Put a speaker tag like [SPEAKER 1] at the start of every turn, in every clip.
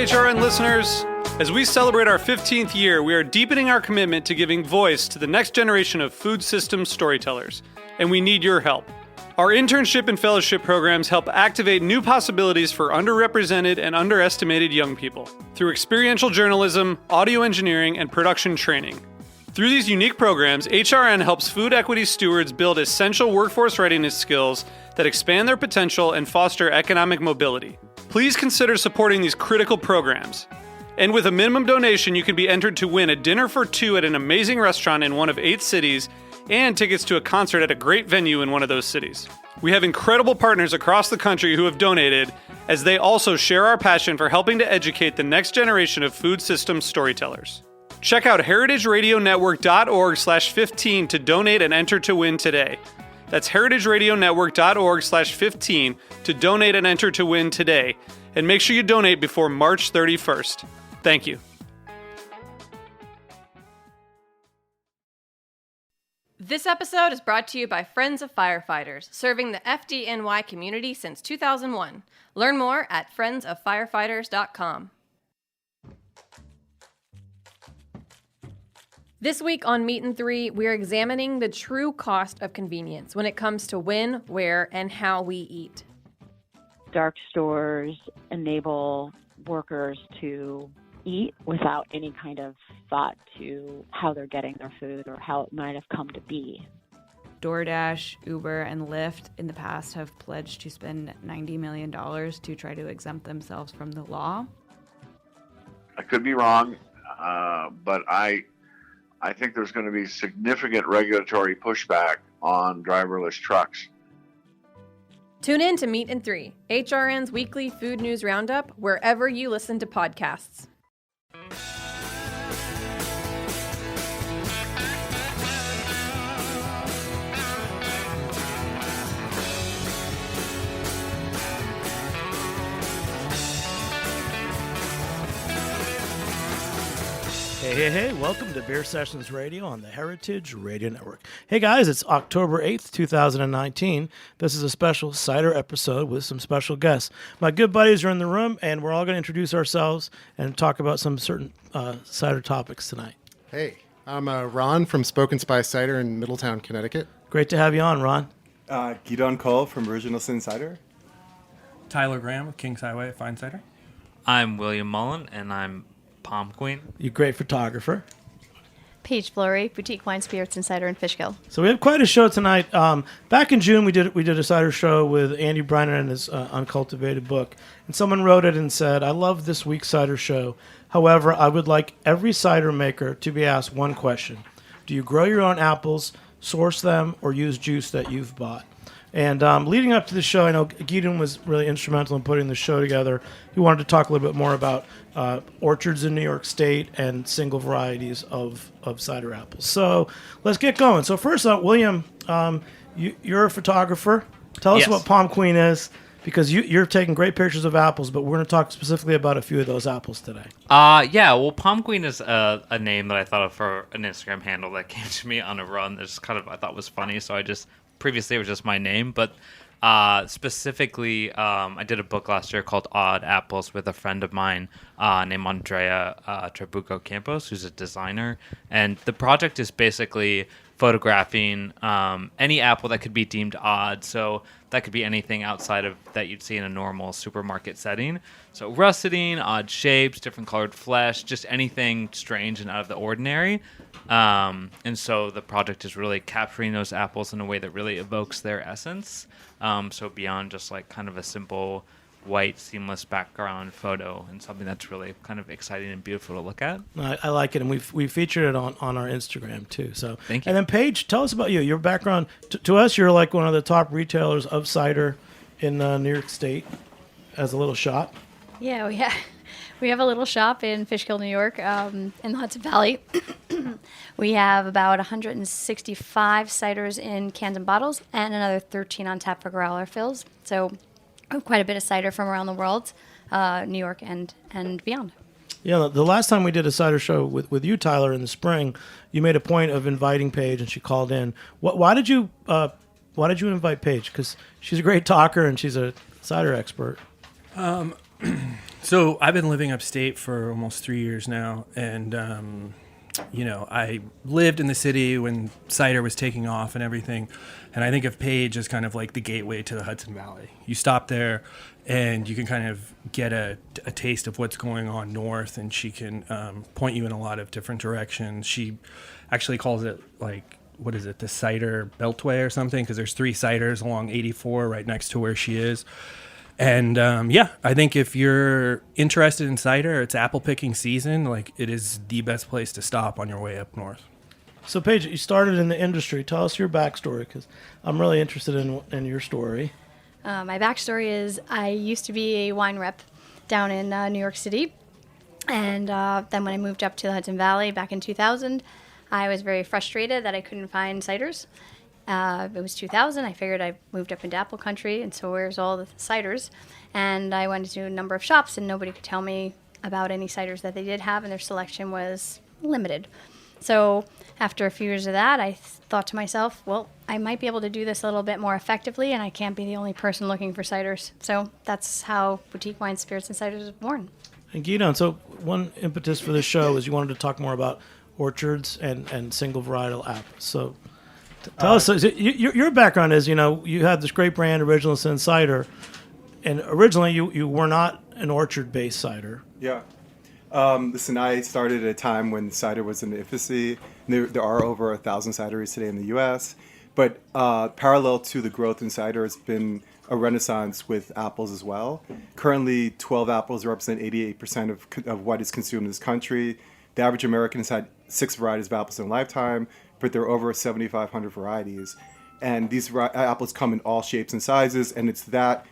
[SPEAKER 1] HRN listeners. As we celebrate our 15th year, we are deepening our commitment to giving voice to the next generation of food systems storytellers, and we need your help. Our internship and fellowship programs help activate new possibilities for underrepresented and underestimated young people through experiential journalism, audio engineering, and production training. Through these unique programs, HRN helps food equity stewards build essential workforce readiness skills that expand their potential and foster economic mobility. Please consider supporting these critical programs. And with a minimum donation, you can be entered to win a dinner for two at an amazing restaurant in one of 8 cities and tickets to a concert at a great venue in one of those cities. We have incredible partners across the country who have donated, as they also share our passion for helping to educate the next generation of food systems storytellers. Check out heritageradionetwork.org/15 to donate and enter to win today. That's heritageradionetwork.org/15 to donate and enter to win today. And make sure you donate before March 31st. Thank you.
[SPEAKER 2] This episode is brought to you by Friends of Firefighters, serving the FDNY community since 2001. Learn more at friendsoffirefighters.com. This week on Meat and Three, we're examining the true cost of convenience when it comes to when, where, and how we eat.
[SPEAKER 3] Dark stores enable workers to eat without any kind of thought to how they're getting their food or how it might have come to be.
[SPEAKER 4] DoorDash, Uber, and Lyft in the past have pledged to spend $90 million to try to exempt themselves from the law.
[SPEAKER 5] I could be wrong, but I think there's going to be significant regulatory pushback on driverless trucks.
[SPEAKER 2] Tune in to Meat and Three, HRN's weekly food news roundup, wherever you listen to podcasts.
[SPEAKER 6] Hey, welcome to Beer Sessions Radio on the Heritage Radio Network. Hey guys, it's October 8th, 2019. This is a special Cider episode with some special guests. My good buddies are in the room, and we're all going to introduce ourselves and talk about some certain cider topics tonight.
[SPEAKER 7] Hey, I'm Ron from Spoken Spice Cider in Middletown, Connecticut.
[SPEAKER 6] Great to have you on, Ron.
[SPEAKER 8] Gidon Cole from Original Sin Cider.
[SPEAKER 9] Tyler Graham with Kings Highway Fine Cider.
[SPEAKER 10] I'm William Mullen, and I'm Palm Queen.
[SPEAKER 6] You're a great photographer.
[SPEAKER 11] Paige Flory, Boutique Wine, Spirits, and Cider in Fishkill.
[SPEAKER 6] So we have quite a show tonight. Back in June, we did a cider show with Andy Brenner and his Uncultivated book. And someone wrote it and said, I love this week's cider show. However, I would like every cider maker to be asked one question. Do you grow your own apples, source them, or use juice that you've bought? And leading up to the show, I know Gideon was really instrumental in putting the show together. He wanted to talk a little bit more about orchards in New York State and single varieties of cider apples. So let's get going. So first up, William, you're a photographer. Tell us what Palm Queen is, because you're taking great pictures of apples, but we're going to talk specifically about a few of those apples today.
[SPEAKER 10] Well, Palm Queen is a name that I thought of for an Instagram handle that came to me on a run that just I thought was funny, so previously it was just my name, but specifically, I did a book last year called Odd Apples with a friend of mine named Andrea Trabuco Campos, who's a designer. And the project is basically photographing any apple that could be deemed odd. So that could be anything outside of that you'd see in a normal supermarket setting. So russeting, odd shapes, different colored flesh, just anything strange and out of the ordinary. And so the project is really capturing those apples in a way that really evokes their essence. So beyond just kind of a simple white seamless background photo, and something that's really kind of exciting and beautiful to look at.
[SPEAKER 6] I like it, and we featured it on our Instagram too. So
[SPEAKER 10] thank you.
[SPEAKER 6] And then Paige, tell us about you. Your background to us, you're like one of the top retailers of cider in New York State, as a little shop.
[SPEAKER 11] Yeah, we have a little shop in Fishkill, New York, in the Hudson Valley. We have about 165 ciders in cans and bottles, and another 13 on tap for growler fills. So quite a bit of cider from around the world, New York and beyond.
[SPEAKER 6] Yeah, the last time we did a cider show with you, Tyler, in the spring, you made a point of inviting Paige, and she called in. Why did you invite Paige? Because she's a great talker and she's a cider expert.
[SPEAKER 9] So I've been living upstate for almost 3 years now, and I lived in the city when cider was taking off and everything, and I think of Paige as kind of like the gateway to the Hudson Valley. You stop there, and you can kind of get a taste of what's going on north, and she can point you in a lot of different directions. She actually calls it like, what is it, the cider beltway or something, because there's 3 ciders along 84 right next to where she is. And I think if you're interested in cider, it's apple picking season. Like, it is the best place to stop on your way up north.
[SPEAKER 6] So, Paige, you started in the industry. Tell us your backstory, because I'm really interested in your story.
[SPEAKER 11] My backstory is I used to be a wine rep down in New York City. And then when I moved up to the Hudson Valley back in 2000, I was very frustrated that I couldn't find ciders. It was 2000. I figured I moved up into apple country, and so where's all the ciders? And I went to a number of shops, and nobody could tell me about any ciders that they did have, and their selection was limited. So after a few years of that, I thought to myself, well, I might be able to do this a little bit more effectively, and I can't be the only person looking for ciders. So that's how Boutique Wine, Spirits, and Ciders was born.
[SPEAKER 6] And Guido, so one impetus for this show is you wanted to talk more about orchards and single varietal apples. So tell us, your background is, you had this great brand, Original Sin Cider, and originally you were not an orchard-based cider.
[SPEAKER 8] Yeah. Listen, I started at a time when cider was in the infancy. There are over 1,000 cideries today in the U.S., but parallel to the growth in cider, it's been a renaissance with apples as well. Currently, 12 apples represent 88% of what is consumed in this country. The average American has had 6 varieties of apples in a lifetime, but there are over 7,500 varieties. And these apples come in all shapes and sizes, and it's that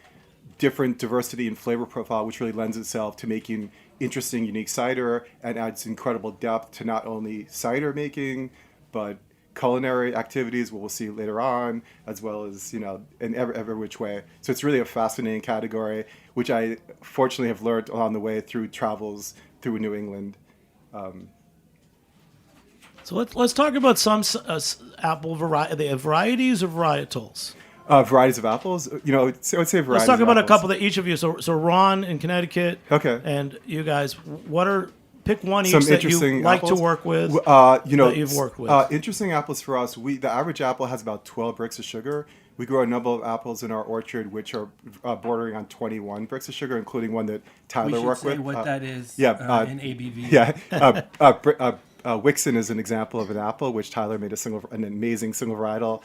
[SPEAKER 8] different diversity and flavor profile which really lends itself to making interesting, unique cider and adds incredible depth to not only cider making, but culinary activities, what we'll see later on, as well as, in every which way. So it's really a fascinating category, which I fortunately have learned along the way through travels through New England.
[SPEAKER 6] So let's talk about some apple varieties or varietals.
[SPEAKER 8] Varieties of apples, I would say varieties.
[SPEAKER 6] Let's talk about
[SPEAKER 8] apples.
[SPEAKER 6] a couple that each of you. So Ron in Connecticut.
[SPEAKER 8] Okay.
[SPEAKER 6] And you guys, pick one each
[SPEAKER 8] Some
[SPEAKER 6] that you
[SPEAKER 8] interesting
[SPEAKER 6] like
[SPEAKER 8] apples.
[SPEAKER 6] to work with.
[SPEAKER 8] That
[SPEAKER 6] you've worked with.
[SPEAKER 8] Interesting apples for us. The average apple has about 12 bricks of sugar. We grow a number of apples in our orchard, which are bordering on 21 bricks of sugar, including one that Tyler worked with.
[SPEAKER 9] What that is
[SPEAKER 8] in
[SPEAKER 9] ABV.
[SPEAKER 8] Yeah. Wickson is an example of an apple, which Tyler made an amazing single varietal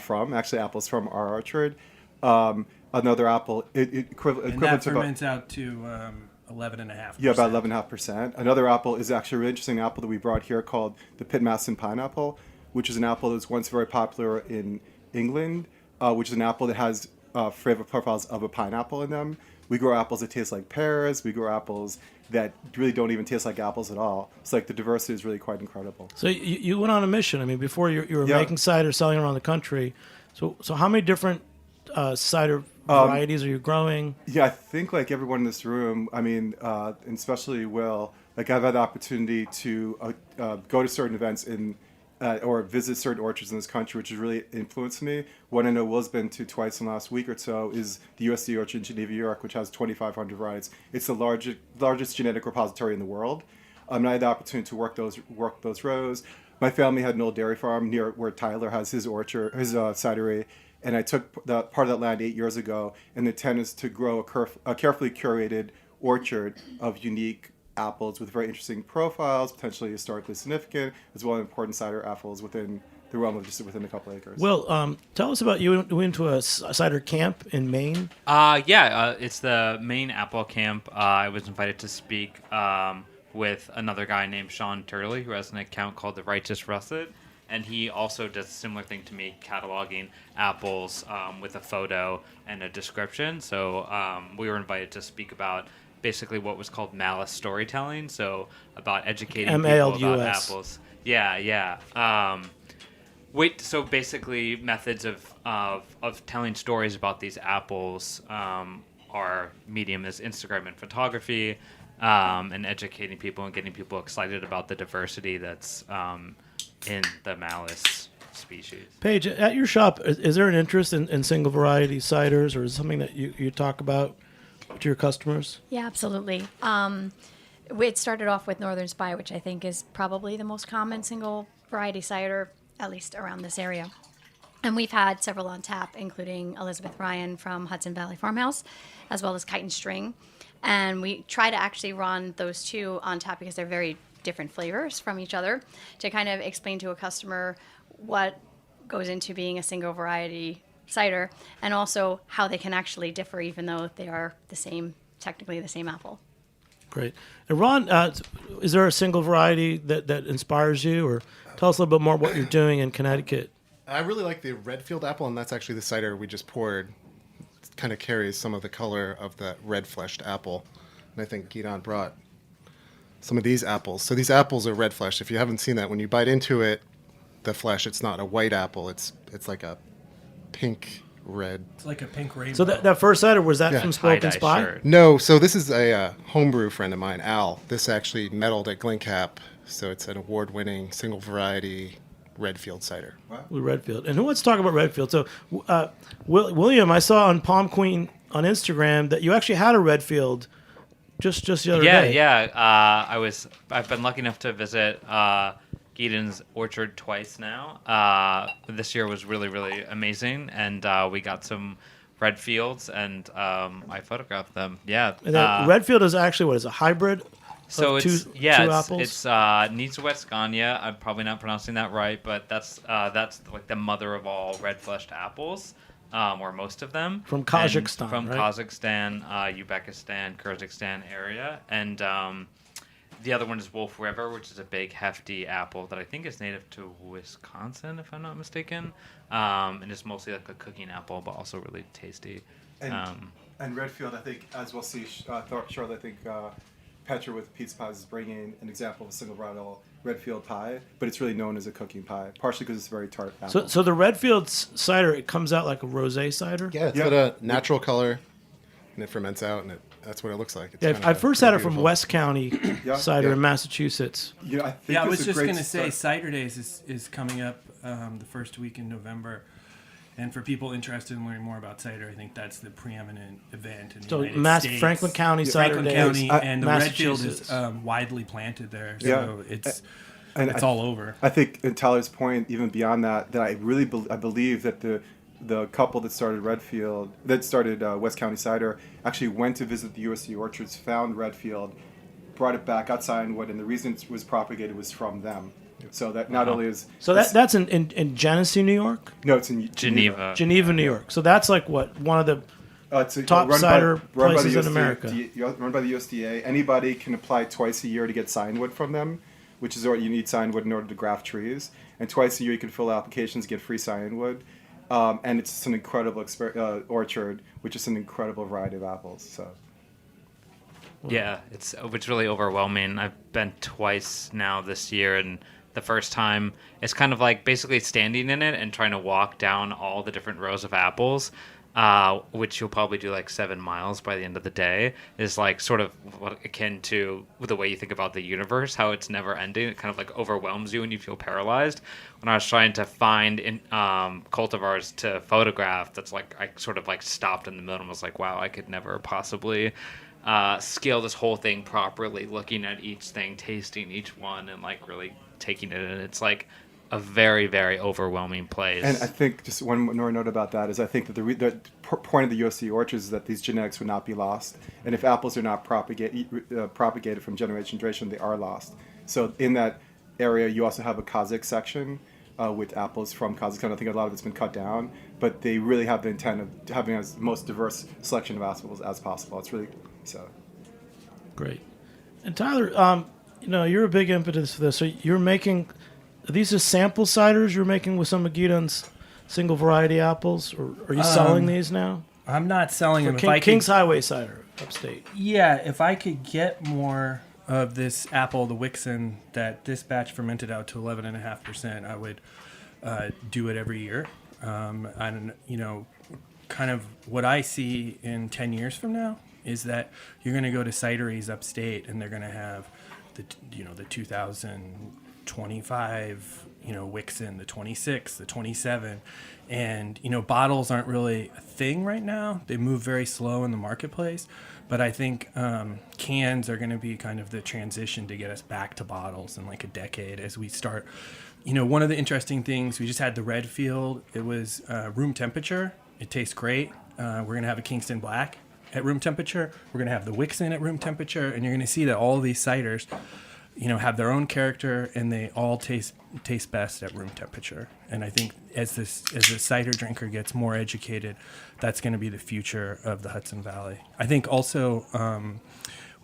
[SPEAKER 8] from. Actually, apples from our orchard. Another apple, equivalent
[SPEAKER 9] that
[SPEAKER 8] to
[SPEAKER 9] ferments out to 11.5%.
[SPEAKER 8] Yeah, about 11.5%. Another apple is actually a really interesting apple that we brought here called the Pitmaston pineapple, which is an apple that was once very popular in England, which is an apple that has flavor profiles of a pineapple in them. We grow apples that taste like pears. We grow apples that really don't even taste like apples at all. It's like the diversity is really quite incredible.
[SPEAKER 6] So you went on a mission. I mean, before you were making cider, selling around the country. So how many different cider varieties are you growing?
[SPEAKER 8] Yeah, I think like everyone in this room, and especially Will, like I've had the opportunity to go to certain events or visit certain orchards in this country, which has really influenced me. One I know Will's been to twice in the last week or so is the USDA orchard in Geneva, New York, which has 2,500 varieties. It's the largest genetic repository in the world. And I had the opportunity to work those rows. My family had an old dairy farm near where Tyler has his orchard, his cidery, and I took part of that land 8 years ago. And the intent is to grow a carefully curated orchard of unique apples with very interesting profiles, potentially historically significant, as well as important cider apples within the realm of just within a couple acres.
[SPEAKER 6] Well, tell us about you went to a cider camp in Maine.
[SPEAKER 10] It's the Maine Apple Camp. I was invited to speak with another guy named Sean Turley, who has an account called The Righteous Russet, and he also does a similar thing to me, cataloging apples with a photo and a description. So we were invited to speak about basically what was called malice storytelling, so about educating people about apples. So basically, methods of telling stories about these apples. Our medium is Instagram and photography, and educating people and getting people excited about the diversity that's in the malice species.
[SPEAKER 6] Paige, at your shop, is there an interest in single variety ciders, or is it something that you talk about your customers?
[SPEAKER 11] Yeah, absolutely. It started off with Northern Spy, which I think is probably the most common single variety cider, at least around this area. And we've had several on tap, including Elizabeth Ryan from Hudson Valley Farmhouse, as well as Kite and String. And we try to actually run those two on tap because they're very different flavors from each other, to kind of explain to a customer what goes into being a single variety cider, and also how they can actually differ even though they are technically the same apple.
[SPEAKER 6] Great. And Ron, is there a single variety that inspires you, or tell us a little bit more what you're doing in Connecticut?
[SPEAKER 7] I really like the Redfield apple, and that's actually the cider we just poured. It kind of carries some of the color of the red-fleshed apple. And I think Gideon brought some of these apples. So these apples are red-fleshed. If you haven't seen that, when you bite into it, the flesh, it's not a white apple. It's like a pink red.
[SPEAKER 9] It's like a pink rainbow.
[SPEAKER 6] So that first cider, was that from Spoken Spy?
[SPEAKER 10] Shirt.
[SPEAKER 7] No, so this is a homebrew friend of mine, Al. This actually medaled at Glencap, so it's an award-winning single variety Redfield cider.
[SPEAKER 6] With Redfield. And who wants to talk about Redfield? So, William, I saw on Palm Queen on Instagram that you actually had a Redfield just the other day.
[SPEAKER 10] Yeah. I've been lucky enough to visit Gideon's orchard twice now. This year was really, really amazing, and we got some Redfields, and I photographed them. Yeah.
[SPEAKER 6] And then Redfield is actually what is a hybrid.
[SPEAKER 10] So
[SPEAKER 6] two apples?
[SPEAKER 10] It's Nizhwestgania. I'm probably not pronouncing that right, but that's like the mother of all red-fleshed apples, or most of them.
[SPEAKER 6] From Kazakhstan,
[SPEAKER 10] and from
[SPEAKER 6] right?
[SPEAKER 10] Kazakhstan, Uzbekistan, Kyrgyzstan area, and the other one is Wolf River, which is a big, hefty apple that I think is native to Wisconsin, if I'm not mistaken, and it's mostly like a cooking apple, but also really tasty.
[SPEAKER 8] And Redfield, I think, as we'll see shortly, I think Petra with Pizza Pies is bringing an example of a single varietal Redfield pie, but it's really known as a cooking pie, partially because it's very tart apple.
[SPEAKER 6] So the Redfield cider, it comes out like a rosé cider?
[SPEAKER 7] Yeah, it's got a natural color, and it ferments out, and that's what it looks like. It's
[SPEAKER 6] Yeah, I first had it from West County cider in Massachusetts.
[SPEAKER 9] I was just going to say Cider Days is coming up the first week in November. And for people interested in learning more about cider, I think that's the preeminent event in the United States.
[SPEAKER 6] Franklin County Cider Days.
[SPEAKER 9] Franklin County, and the Redfield is widely planted there, so it's all over.
[SPEAKER 8] I think, in Tyler's point, even beyond that I really I believe that the couple that started Redfield, that started West County Cider, actually went to visit the USC orchards, found Redfield, brought it back, got signwood, and the reason it was propagated was from them. So that not only is...
[SPEAKER 6] So that's in Genesee, New York?
[SPEAKER 8] No, it's in Geneva.
[SPEAKER 6] Geneva, New York. So that's like what? One of the top cider places in America.
[SPEAKER 8] Run by the USDA. Anybody can apply twice a year to get signwood from them, which is what you need signwood in order to graft trees. And twice a year you can fill applications, get free signwood. And it's just an incredible orchard, which is an incredible variety of apples. So.
[SPEAKER 10] Yeah, it's really overwhelming. I've been twice now this year, and the first time it's kind of like basically standing in it and trying to walk down all the different rows of apples, which you'll probably do like 7 miles by the end of the day, is like sort of akin to the way you think about the universe, how it's never ending. It kind of like overwhelms you and you feel paralyzed. When I was trying to find cultivars to photograph, that's like I sort of like stopped in the middle and was like, wow, I could never possibly scale this whole thing properly, looking at each thing, tasting each one, and like really taking it in. It's like a very, very overwhelming place.
[SPEAKER 8] And I think just one more note about that is I think that the point of the USC orchards is that these genetics would not be lost. And if apples are not propagated from generation to generation, they are lost. So in that area, you also have a Kazakh section with apples from Kazakhstan. I think a lot of it's been cut down, but they really have the intent of having the most diverse selection of apples as possible. It's really so.
[SPEAKER 6] Great. And Tyler, you're a big impetus for this. So you're making, are these just sample ciders you're making with some of Gideon's single variety apples, or are you selling these now?
[SPEAKER 9] I'm not selling them.
[SPEAKER 6] King's Highway cider, upstate.
[SPEAKER 9] Yeah, if I could get more of this apple, the Wickson, that this batch fermented out to 11.5%, I would do it every year. And kind of what I see in 10 years from now is that you're going to go to cideries upstate, and they're going to have the 2000 25, Wickson, the 26, the 27. And, bottles aren't really a thing right now. They move very slow in the marketplace. But I think cans are going to be kind of the transition to get us back to bottles in like a decade as we start. One of the interesting things, we just had the Redfield. It was room temperature. It tastes great. We're going to have a Kingston Black at room temperature. We're going to have the Wickson at room temperature. And you're going to see that all of these ciders, have their own character, and they all taste best at room temperature. And I think as the cider drinker gets more educated, that's going to be the future of the Hudson Valley. I think also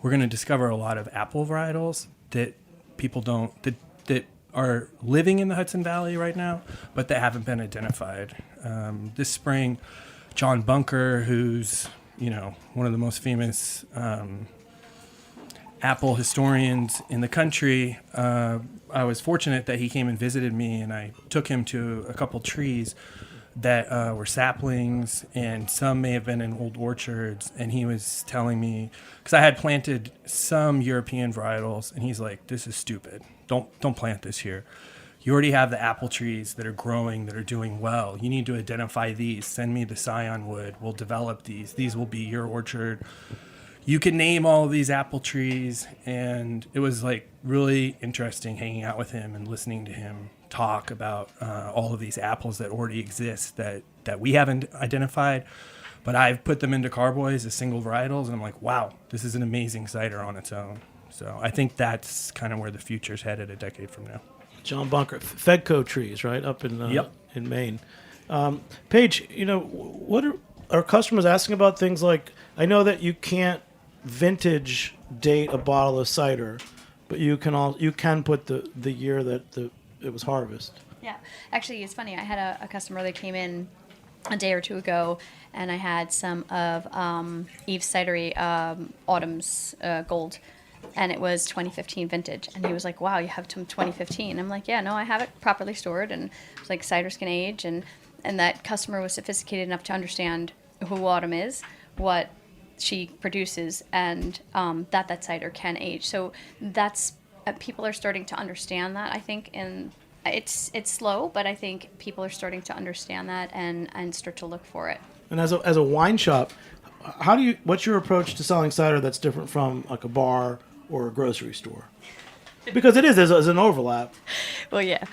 [SPEAKER 9] we're going to discover a lot of apple varietals that people that are living in the Hudson Valley right now, but that haven't been identified. This spring, John Bunker, who's one of the most famous apple historians in the country, I was fortunate that he came and visited me, and I took him to a couple trees that were saplings, and some may have been in old orchards. And he was telling me, because I had planted some European varietals, and he's like, "This is stupid. Don't plant this here. You already have the apple trees that are growing, that are doing well. You need to identify these. Send me the scion wood. We'll develop these. These will be your orchard. You can name all of these apple trees." And it was like really interesting hanging out with him and listening to him talk about all of these apples that already exist that we haven't identified, but I've put them into carboys as single varietals, and I'm like, wow, this is an amazing cider on its own. So I think that's kind of where the future's headed a decade from now.
[SPEAKER 6] John Bunker, Fedco trees, right, up in in Maine. Paige, what are customers asking about things like? I know that you can't vintage date a bottle of cider, but you can put the year that it was harvested.
[SPEAKER 11] Yeah, actually, it's funny. I had a customer that came in a day or two ago, and I had some of Eve's Cidery Autumn's Gold, and it was 2015 vintage. And he was like, "Wow, you have some 2015." I'm like, "Yeah, no, I have it properly stored." And it's like ciders can age, and that customer was sophisticated enough to understand who Autumn is, what she produces, and that cider can age. So that's people are starting to understand that, I think, and it's slow, but I think people are starting to understand that and start to look for it.
[SPEAKER 6] And as a wine shop, what's your approach to selling cider that's different from like a bar or a grocery store? Because there's an overlap.
[SPEAKER 11] Well, yeah.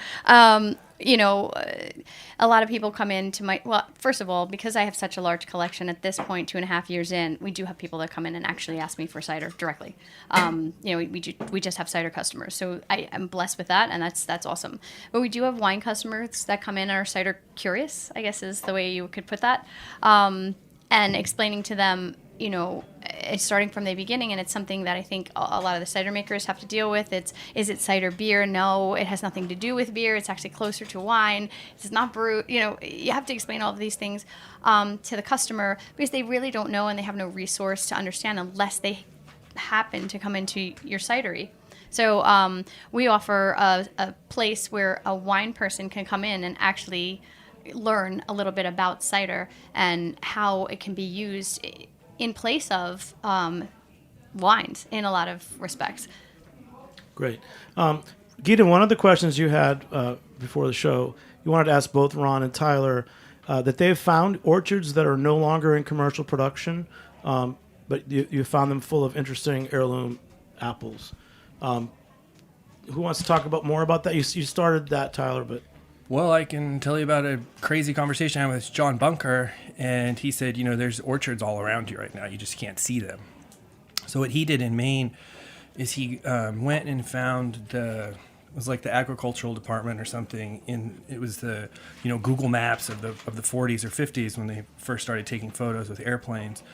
[SPEAKER 11] A lot of people come in to first of all, because I have such a large collection at this point, 2.5 years in, we do have people that come in and actually ask me for cider directly. We just have cider customers. So I am blessed with that, and that's awesome. But we do have wine customers that come in and are cider curious, I guess is the way you could put that. And explaining to them, it's starting from the beginning, and it's something that I think a lot of the cider makers have to deal with. Is it cider beer? No, it has nothing to do with beer. It's actually closer to wine. It's not brewed. You have to explain all of these things to the customer because they really don't know, and they have no resource to understand unless they happen to come into your cidery. So we offer a place where a wine person can come in and actually learn a little bit about cider and how it can be used in place of wines in a lot of respects.
[SPEAKER 6] Great. Gita, one of the questions you had before the show, you wanted to ask both Ron and Tyler that they've found orchards that are no longer in commercial production, but you found them full of interesting heirloom apples. Who wants to talk more about that? You started that, Tyler, but...
[SPEAKER 9] Well, I can tell you about a crazy conversation I had with John Bunker, and he said, there's orchards all around you right now. You just can't see them. So what he did in Maine is he went and found it was like the agricultural department or something. It was the Google Maps of the 40s or 50s when they first started taking photos with airplanes.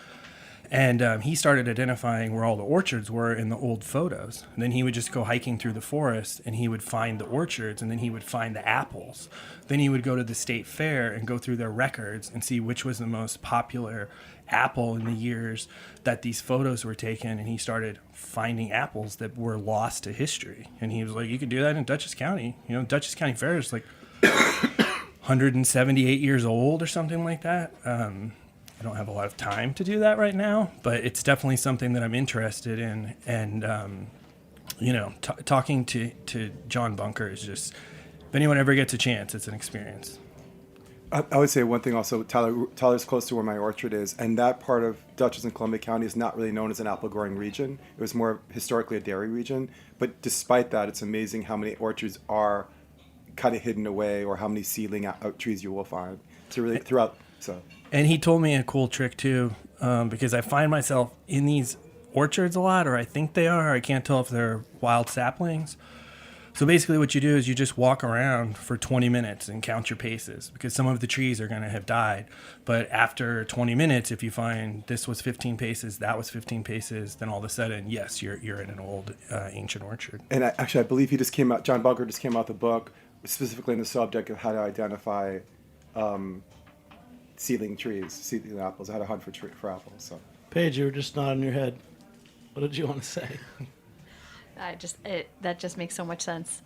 [SPEAKER 9] And he started identifying where all the orchards were in the old photos. And then he would just go hiking through the forest, and he would find the orchards, and then he would find the apples. Then he would go to the state fair and go through their records and see which was the most popular apple in the years that these photos were taken. And he started finding apples that were lost to history. And he was like, you can do that in Dutchess County. Dutchess County Fair is like 178 years old or something like that. I don't have a lot of time to do that right now, but it's definitely something that I'm interested in. And talking to John Bunker is just, if anyone ever gets a chance, it's an experience.
[SPEAKER 8] I would say one thing also, Tyler's close to where my orchard is, and that part of Dutchess and Columbia County is not really known as an apple growing region. It was more historically a dairy region, but despite that, it's amazing how many orchards are kind of hidden away, or how many seedling trees you will find. It's really throughout. So. And
[SPEAKER 9] he told me a cool trick too, because I find myself in these orchards a lot, or I think they are. I can't tell if they're wild saplings. So basically what you do is you just walk around for 20 minutes and count your paces, because some of the trees are going to have died. But after 20 minutes, if you find this was 15 paces, that was 15 paces, then all of a sudden, yes, you're in an old ancient orchard.
[SPEAKER 8] And I believe he just came out, John Bunker just came out the book specifically on the subject of how to identify seedling trees, seedling apples, how to hunt for apples. So.
[SPEAKER 6] Paige, you were just nodding your head. What did you want to say?
[SPEAKER 11] That just makes so much sense.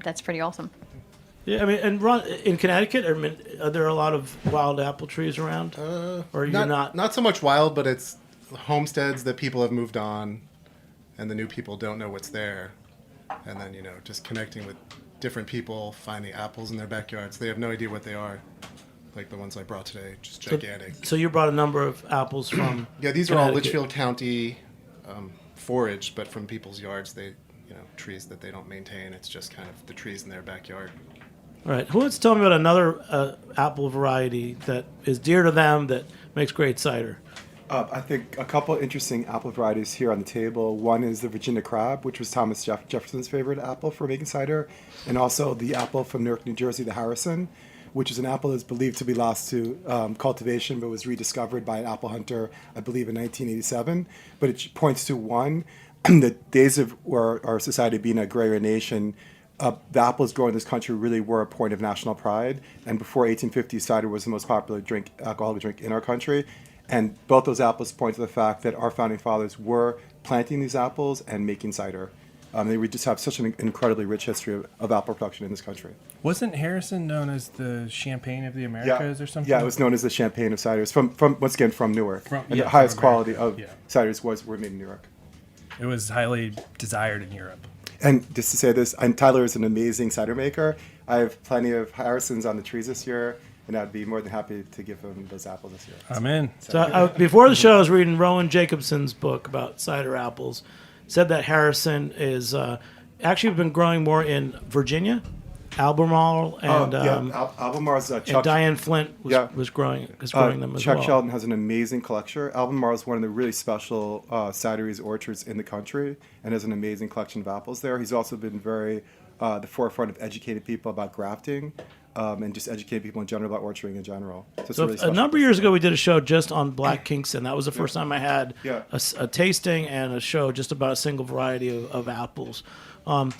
[SPEAKER 11] That's pretty awesome.
[SPEAKER 6] Yeah, I mean, and Ron, in Connecticut, I mean, are there a lot of wild apple trees around? Or you're not?
[SPEAKER 7] Not so much wild, but it's homesteads that people have moved on, and the new people don't know what's there. And then, just connecting with different people, finding apples in their backyards. They have no idea what they are. Like the ones I brought today, just gigantic.
[SPEAKER 6] So you brought a number of apples from
[SPEAKER 7] Yeah, these are all Litchfield County foraged, but from people's yards. They, trees that they don't maintain. It's just kind of the trees in their backyard.
[SPEAKER 6] All right. Who wants to tell me about another apple variety that is dear to them that makes great cider?
[SPEAKER 8] I think a couple interesting apple varieties here on the table. One is the Virginia Crab, which was Thomas Jefferson's favorite apple for making cider, and also the apple from Newark, New Jersey, the Harrison, which is an apple that's believed to be lost to cultivation, but was rediscovered by an apple hunter, I believe, in 1987. But it points to, one, the days of our society being a agrarian nation, the apples growing in this country really were a point of national pride. And before 1850, cider was the most popular alcoholic drink in our country. And both those apples point to the fact that our founding fathers were planting these apples and making cider. We just have such an incredibly rich history of apple production in this country.
[SPEAKER 9] Wasn't Harrison known as the Champagne of the Americas or something?
[SPEAKER 8] Yeah, it was known as the Champagne of ciders, once again from Newark. The highest quality of ciders were made in Newark.
[SPEAKER 9] It was highly desired in Europe.
[SPEAKER 8] And just to say this, Tyler is an amazing cider maker. I have plenty of Harrisons on the trees this year, and I'd be more than happy to give him those apples this year.
[SPEAKER 9] I'm in.
[SPEAKER 6] So before the show, I was reading Rowan Jacobson's book about cider apples. Said that Harrison is actually been growing more in Virginia, Albemarle, and
[SPEAKER 8] Albemarle's
[SPEAKER 6] and Diane Flint was growing them as well.
[SPEAKER 8] Chuck Sheldon has an amazing collection. Albemarle is one of the really special cideries orchards in the country, and has an amazing collection of apples there. He's also been very the forefront of educating people about grafting. And just educate people in general about orcharding in general. So really
[SPEAKER 6] a number of years ago, we did a show just on Black Kingston. That was the first time I had a tasting and a show just about a single variety of apples. Do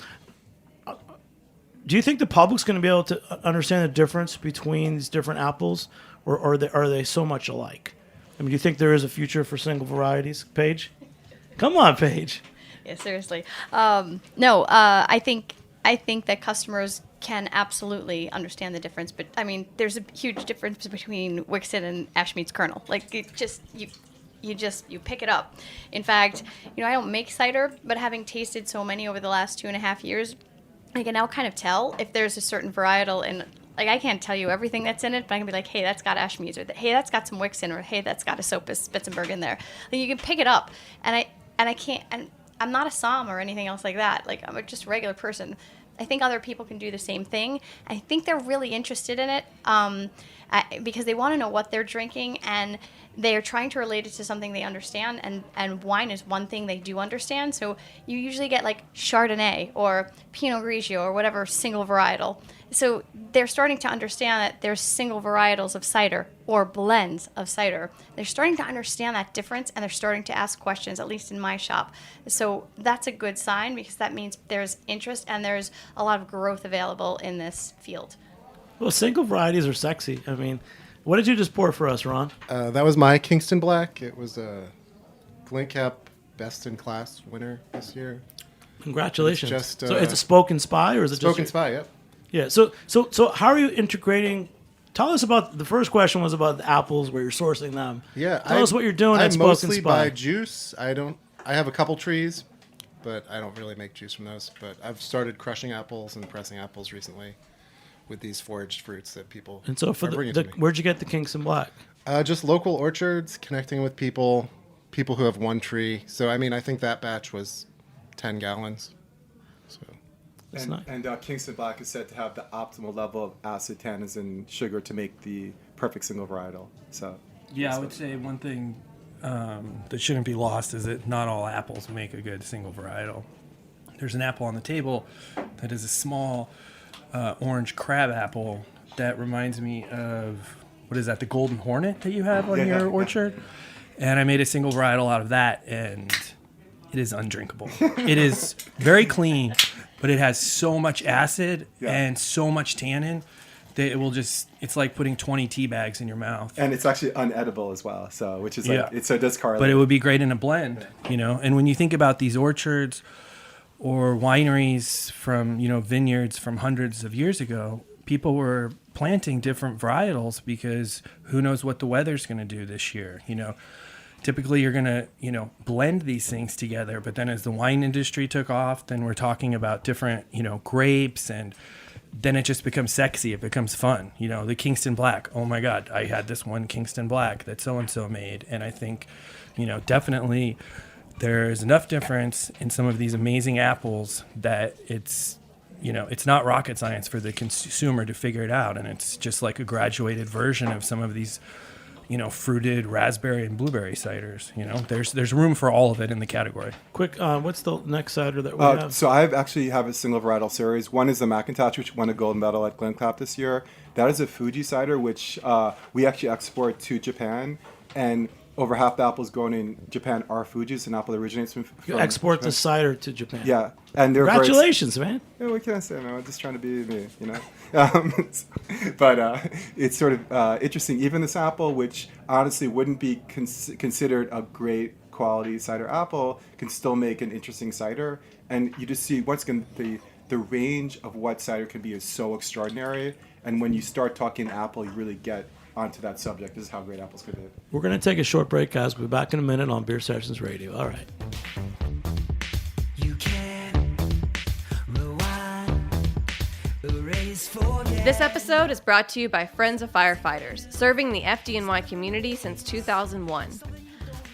[SPEAKER 6] you think the public's going to be able to understand the difference between these different apples, or are they so much alike? I mean, do you think there is a future for single varieties, Paige? Come on, Paige.
[SPEAKER 11] Yeah, seriously. No, I think that customers can absolutely understand the difference, but I mean, there's a huge difference between Wickson and Ashmead's kernel. Like, you pick it up. In fact, I don't make cider, but having tasted so many over the last 2.5 years, I can now kind of tell if there's a certain varietal, and like, I can't tell you everything that's in it, but I can be like, hey, that's got Ashmead's, or hey, that's got some Wickson, or hey, that's got a Spitzenberg in there. Like, you can pick it up, and I can't, and I'm not a som or anything else like that. Like, I'm just a regular person. I think other people can do the same thing. I think they're really interested in it because they want to know what they're drinking, and they're trying to relate it to something they understand, and wine is one thing they do understand. So you usually get like Chardonnay or Pinot Grigio or whatever single varietal. So they're starting to understand that there's single varietals of cider or blends of cider. They're starting to understand that difference, and they're starting to ask questions, at least in my shop. So that's a good sign, because that means there's interest and there's a lot of growth available in this field.
[SPEAKER 6] Well, single varieties are sexy. I mean, what did you just pour for us, Ron?
[SPEAKER 7] That was my Kingston Black. It was a Glencap Best in Class winner this year.
[SPEAKER 6] Congratulations.
[SPEAKER 7] It's just,
[SPEAKER 6] so it's a Spoken Spy, or is it
[SPEAKER 7] Spoken Spy, yep.
[SPEAKER 6] Yeah. So how are you integrating? Tell us about the first question was about the apples, where you're sourcing them.
[SPEAKER 7] Yeah.
[SPEAKER 6] Tell us what you're doing at Spoken Spy.
[SPEAKER 7] I mostly buy juice. I have a couple trees. but I don't really make juice from those. But I've started crushing apples and pressing apples recently with these foraged fruits that people
[SPEAKER 6] And so for
[SPEAKER 7] are bringing to me.
[SPEAKER 6] where'd you get the Kingston Black?
[SPEAKER 7] Just local orchards, connecting with people who have one tree. So, I mean, I think that batch was 10 gallons. So
[SPEAKER 6] That's nice.
[SPEAKER 8] And Kingston Black is said to have the optimal level of acid, tannins, and sugar to make the perfect single varietal. So
[SPEAKER 9] Yeah, I would say one thing that shouldn't be lost is that not all apples make a good single varietal. There's an apple on the table that is a small orange crab apple that reminds me of, what is that, the Golden Hornet that you have on your orchard? And I made a single varietal out of that, and it is undrinkable. It is very clean, but it has so much acid and so much tannin that it will just, it's like putting 20 tea bags in your mouth.
[SPEAKER 8] And it's actually unedible as well, so which is like, it does correlate.
[SPEAKER 9] But it would be great in a blend, you know? And when you think about these orchards or wineries from, you know, vineyards from hundreds of years ago, people were planting different varietals because who knows what the weather's going to do this year, you know? Typically you're going to, you know, blend these things together, but then as the wine industry took off, then we're talking about different, you know, grapes, and then it just becomes sexy. It becomes fun. You know, the Kingston Black. Oh my God, I had this one Kingston Black that so-and-so made. And I think, you know, definitely there's enough difference in some of these amazing apples that it's, you know, it's not rocket science for the consumer to figure it out. And it's just like a graduated version of some of these, you know, fruited raspberry and blueberry ciders. You know, there's room for all of it in the category.
[SPEAKER 6] Quick, what's the next cider that we have?
[SPEAKER 8] So I actually have a single varietal series. One is the McIntosh, which won a gold medal at Glenclap this year. That is a Fuji cider, which we actually export to Japan, and over half the apples grown in Japan are Fuji's, an apple that originates from
[SPEAKER 6] You export
[SPEAKER 8] Japan.
[SPEAKER 6] the cider to Japan.
[SPEAKER 8] Yeah, and they're
[SPEAKER 6] Congratulations, man.
[SPEAKER 8] Yeah, what can I say, man? I'm just trying to be me, you know. But it's sort of interesting. Even this apple, which honestly wouldn't be considered a great quality cider apple, can still make an interesting cider. And you just see once again the range of what cider can be is so extraordinary. And when you start talking apple, you really get onto that subject. This is how great apples could be.
[SPEAKER 6] We're going to take a short break, guys. We'll be back in a minute on Beer Sessions Radio. All right.
[SPEAKER 2] This episode is brought to you by Friends of Firefighters, serving the FDNY community since 2001.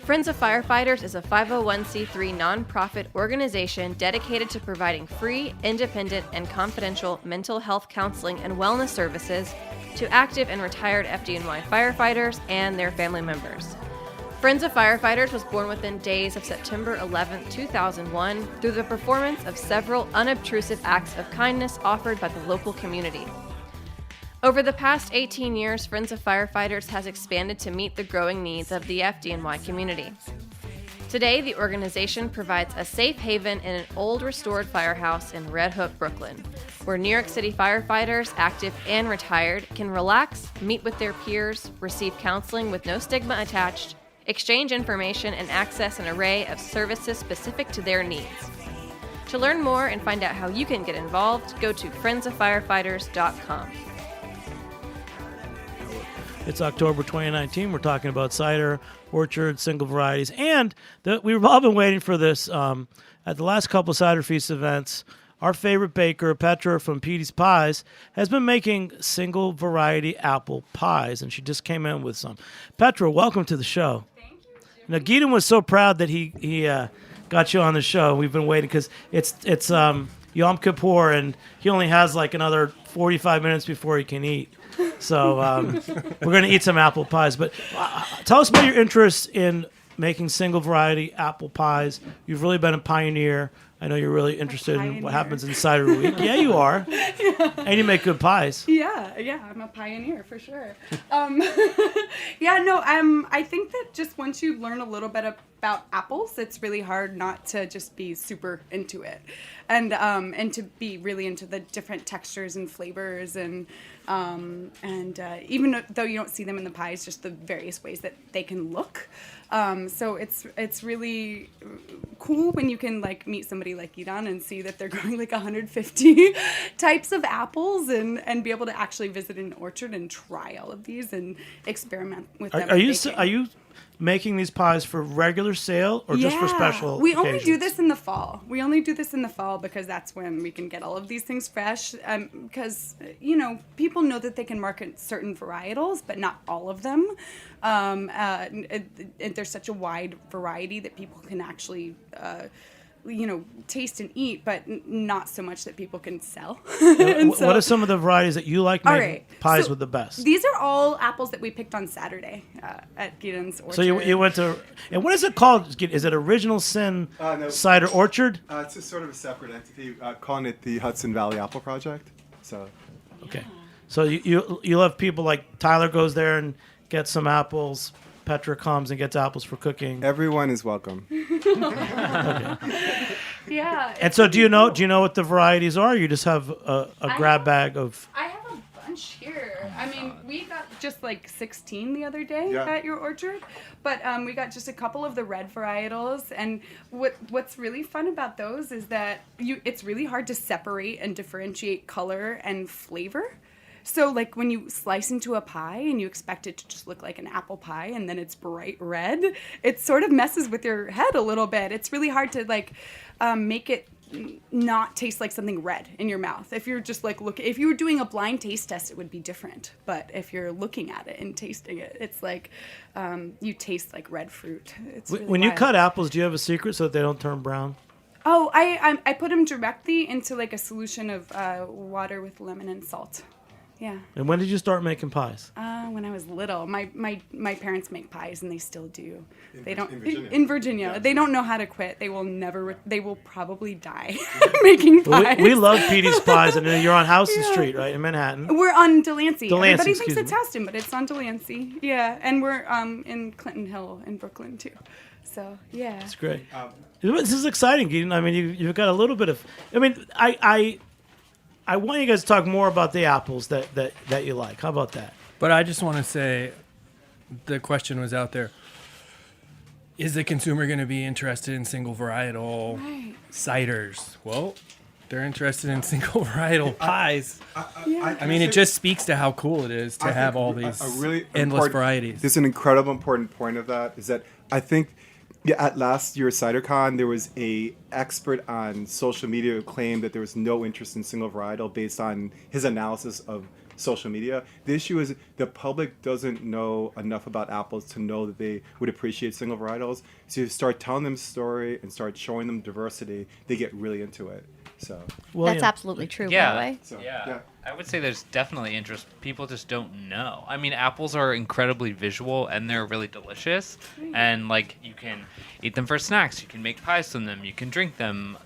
[SPEAKER 2] Friends of Firefighters is a 501c3 nonprofit organization dedicated to providing free, independent, and confidential mental health counseling and wellness services to active and retired FDNY firefighters and their family members. Friends of Firefighters was born within days of September 11, 2001, through the performance of several unobtrusive acts of kindness offered by the local community. Over the past 18 years, Friends of Firefighters has expanded to meet the growing needs of the FDNY community. Today, the organization provides a safe haven in an old restored firehouse in Red Hook, Brooklyn, where New York City firefighters, active and retired, can relax, meet with their peers, receive counseling with no stigma attached, exchange information, and access an array of services specific to their needs. To learn more and find out how you can get involved, go to friendsoffirefighters.com.
[SPEAKER 6] It's October 2019. We're talking about cider, orchard, single varieties, and we've all been waiting for this. At the last couple of Cider Feast events, our favorite baker, Petra from Petey's Pies, has been making single variety apple pies, and she just came in with some. Petra, welcome to the show. Thank you. Now, Gideon was so proud that he got you on the show. We've been waiting because it's Yom Kippur, and he only has like another 45 minutes before he can eat. So we're going to eat some apple pies. But tell us about your interest in making single variety apple pies. You've really been a pioneer. I know you're really interested in what happens in Cider Week. Yeah, you are. Yeah. And you make good pies.
[SPEAKER 12] Yeah, I'm a pioneer for sure. I think that just once you learn a little bit about apples, it's really hard not to just be super into it, and to be really into the different textures and flavors, and even though you don't see them in the pies, just the various ways that they can look. So it's really cool when you can like meet somebody like Idan and see that they're growing like 150 types of apples and be able to actually visit an orchard and try all of these and experiment with them.
[SPEAKER 6] Are you making these pies for regular sale or just for special
[SPEAKER 12] We only do
[SPEAKER 6] occasions?
[SPEAKER 12] this in the fall. We only do this in the fall because that's when we can get all of these things fresh. Because, people know that they can market certain varietals, but not all of them. There's such a wide variety that people can actually taste and eat, but not so much that people can sell.
[SPEAKER 6] What are some of the varieties that you like making pies with the best?
[SPEAKER 12] These are all apples that we picked on Saturday at Gideon's Orchard.
[SPEAKER 6] So you went to, and what is it called? Is it Original Sin Cider Orchard?
[SPEAKER 8] It's a sort of a separate entity, calling it the Hudson Valley Apple Project. So,
[SPEAKER 6] okay. So you love people like Tyler goes there and gets some apples. Petra comes and gets apples for cooking.
[SPEAKER 8] Everyone is welcome.
[SPEAKER 12] Yeah.
[SPEAKER 6] And so do you know what the varieties are? You just have a grab bag of...
[SPEAKER 12] I have a bunch here. I mean, we got just like 16 the other day at your orchard, but we got just a couple of the red varietals. And what's really fun about those is that it's really hard to separate and differentiate color and flavor. So, like, when you slice into a pie and you expect it to just look like an apple pie and then it's bright red, it sort of messes with your head a little bit. It's really hard to, make it not taste like something red in your mouth. If you're just, if you were doing a blind taste test, it would be different. But if you're looking at it and tasting it, it's like you taste like red fruit. It's really
[SPEAKER 6] when you
[SPEAKER 12] wild.
[SPEAKER 6] cut apples, do you have a secret so that they don't turn brown?
[SPEAKER 12] Oh, I put them directly into, like, a solution of water with lemon and salt. Yeah.
[SPEAKER 6] And when did you start making pies?
[SPEAKER 12] When I was little. My parents make pies, and they still do.
[SPEAKER 8] In Virginia.
[SPEAKER 12] Yeah. They don't know how to quit. They will never. They will probably die making pies.
[SPEAKER 6] We love Petey's Pies, and you're on Houston Street, right, in Manhattan.
[SPEAKER 12] We're on Delancey. Everybody
[SPEAKER 6] excuse
[SPEAKER 12] thinks it's
[SPEAKER 6] me.
[SPEAKER 12] Houston, but it's on Delancey. Yeah, and we're in Clinton Hill in Brooklyn too. So yeah.
[SPEAKER 6] That's great. This is exciting, Gideon. I mean, you've got a little bit of. I mean, I want you guys to talk more about the apples that you like. How about that?
[SPEAKER 9] But I just want to say, the question was out there. Is the consumer going to be interested in single varietal ciders? Well, they're interested in single varietal pies. I mean, it just speaks to how cool it is to have all these endless varieties.
[SPEAKER 8] There's an incredible important point of that is that I think at last year's CiderCon, there was a expert on social media who claimed that there was no interest in single varietal based on his analysis of social media. The issue is the public doesn't know enough about apples to know that they would appreciate single varietals. So you start telling them story and start showing them diversity, they get really into it. So
[SPEAKER 11] that's absolutely true, by the way.
[SPEAKER 8] So,
[SPEAKER 10] yeah. I would say there's definitely interest. People just don't know. I mean, apples are incredibly visual and they're really delicious. And you can eat them for snacks. You can make pies from them. You can drink them.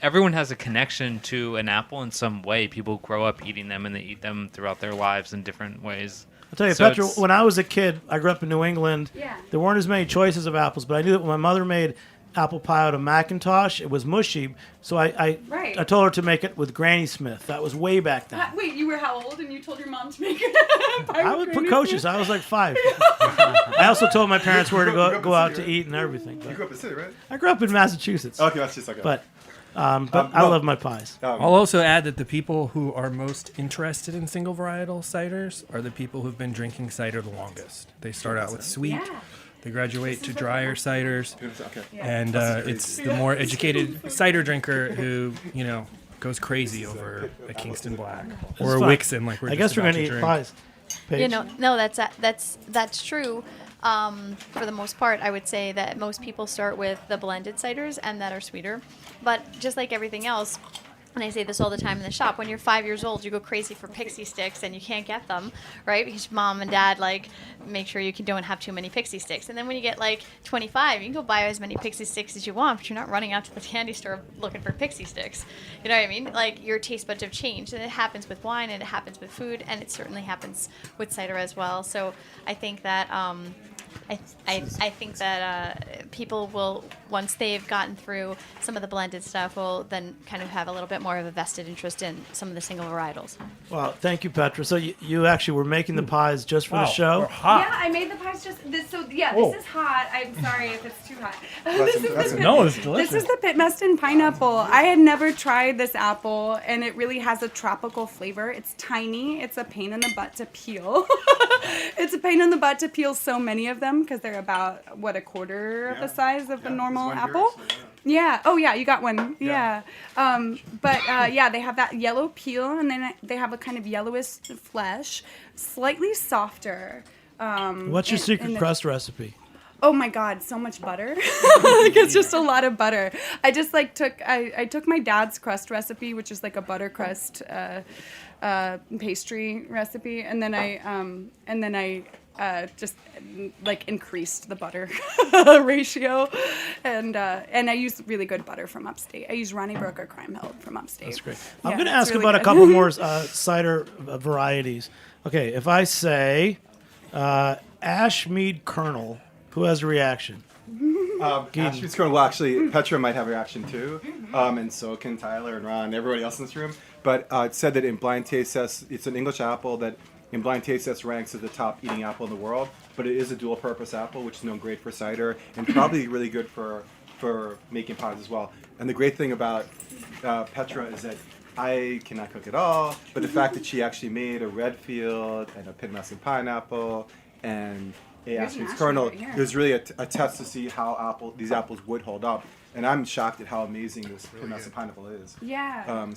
[SPEAKER 10] Everyone has a connection to an apple in some way. People grow up eating them and they eat them throughout their lives in different ways.
[SPEAKER 6] I'll tell you,
[SPEAKER 10] So
[SPEAKER 6] Petra,
[SPEAKER 10] it's-
[SPEAKER 6] when I was a kid, I grew up in New England.
[SPEAKER 12] Yeah.
[SPEAKER 6] There weren't as many choices of apples, but I knew that when my mother made apple pie out of McIntosh, it was mushy. So I told her to make it with Granny Smith. That was way back then.
[SPEAKER 12] Wait, you were how old and you told your mom to make it?
[SPEAKER 6] I was precocious. I was like 5. I also told my parents where to go out to eat and everything.
[SPEAKER 8] you grew up in the city, right?
[SPEAKER 6] I grew up in Massachusetts.
[SPEAKER 8] Okay, that's just okay.
[SPEAKER 6] But I love my pies.
[SPEAKER 9] I'll also add that the people who are most interested in single varietal ciders are the people who've been drinking cider the longest. They start out with sweet. They graduate to drier ciders, and it's the more educated cider drinker who, goes crazy over a Kingston Black or a Wickson, like we're
[SPEAKER 6] I
[SPEAKER 9] just
[SPEAKER 6] guess we're
[SPEAKER 9] about
[SPEAKER 6] going to eat
[SPEAKER 9] drink.
[SPEAKER 6] pies. Paige?
[SPEAKER 11] No, that's true. For the most part, I would say that most people start with the blended ciders and that are sweeter. But just like everything else, and I say this all the time in the shop, when you're 5 years old, you go crazy for pixie sticks and you can't get them, right? Because mom and dad make sure you don't have too many pixie sticks. And then when you get 25, you can go buy as many pixie sticks as you want, but you're not running out to the candy store looking for pixie sticks. You know what I mean? Your taste buds have changed, and it happens with wine, and it happens with food, and it certainly happens with cider as well. So I think that I think that people will, once they've gotten through some of the blended stuff, will then kind of have a little bit more of a vested interest in some of the single varietals.
[SPEAKER 6] Well, thank you, Petra. So you actually were making the pies just for the show?
[SPEAKER 9] We're hot.
[SPEAKER 12] Yeah, I made the pies just this. So yeah, this is hot. I'm sorry if it's too hot.
[SPEAKER 9] No, it's delicious.
[SPEAKER 12] This is the Pitmeston pineapple. I had never tried this apple, and it really has a tropical flavor. It's tiny. It's a pain in the butt to peel. It's a pain in the butt to peel so many of them. them because they're about a quarter of the size of a normal
[SPEAKER 8] there's one
[SPEAKER 12] apple.
[SPEAKER 8] here, so
[SPEAKER 12] Yeah. Oh, yeah. You got one. Yeah. They have that yellow peel, and then they have a kind of yellowish flesh, slightly softer.
[SPEAKER 6] What's your secret crust recipe?
[SPEAKER 12] Oh my God, so much butter. Like, it's just a lot of butter. I just I took my dad's crust recipe, which is like a butter crust pastry recipe, and then I just like increased the butter ratio, and I use really good butter from upstate. I use Ronnie Brook or Crime Hill from upstate.
[SPEAKER 6] That's great.
[SPEAKER 12] Yeah,
[SPEAKER 6] I'm going to
[SPEAKER 12] it's
[SPEAKER 6] ask
[SPEAKER 12] really
[SPEAKER 6] about a
[SPEAKER 12] good.
[SPEAKER 6] couple more cider varieties. Okay, if I say Ashmead Kernel, who has a reaction?
[SPEAKER 8] Ashby's Kernel. Well, actually, Petra might have a reaction too, and so can Tyler and Ron and everybody else in this room. But it said that in blind taste tests, it's an English apple that in blind taste tests ranks as the top eating apple in the world. But it is a dual-purpose apple, which is known great for cider and probably really good for making pies as well. And the great thing about Petra is that I cannot cook at all, but the fact that she actually made a Redfield and a Pitmessin pineapple and a Ashby's Kernel, it was really a test to see how these apples would hold up. And I'm shocked at how amazing this Pitmessin pineapple is.
[SPEAKER 12] Yeah.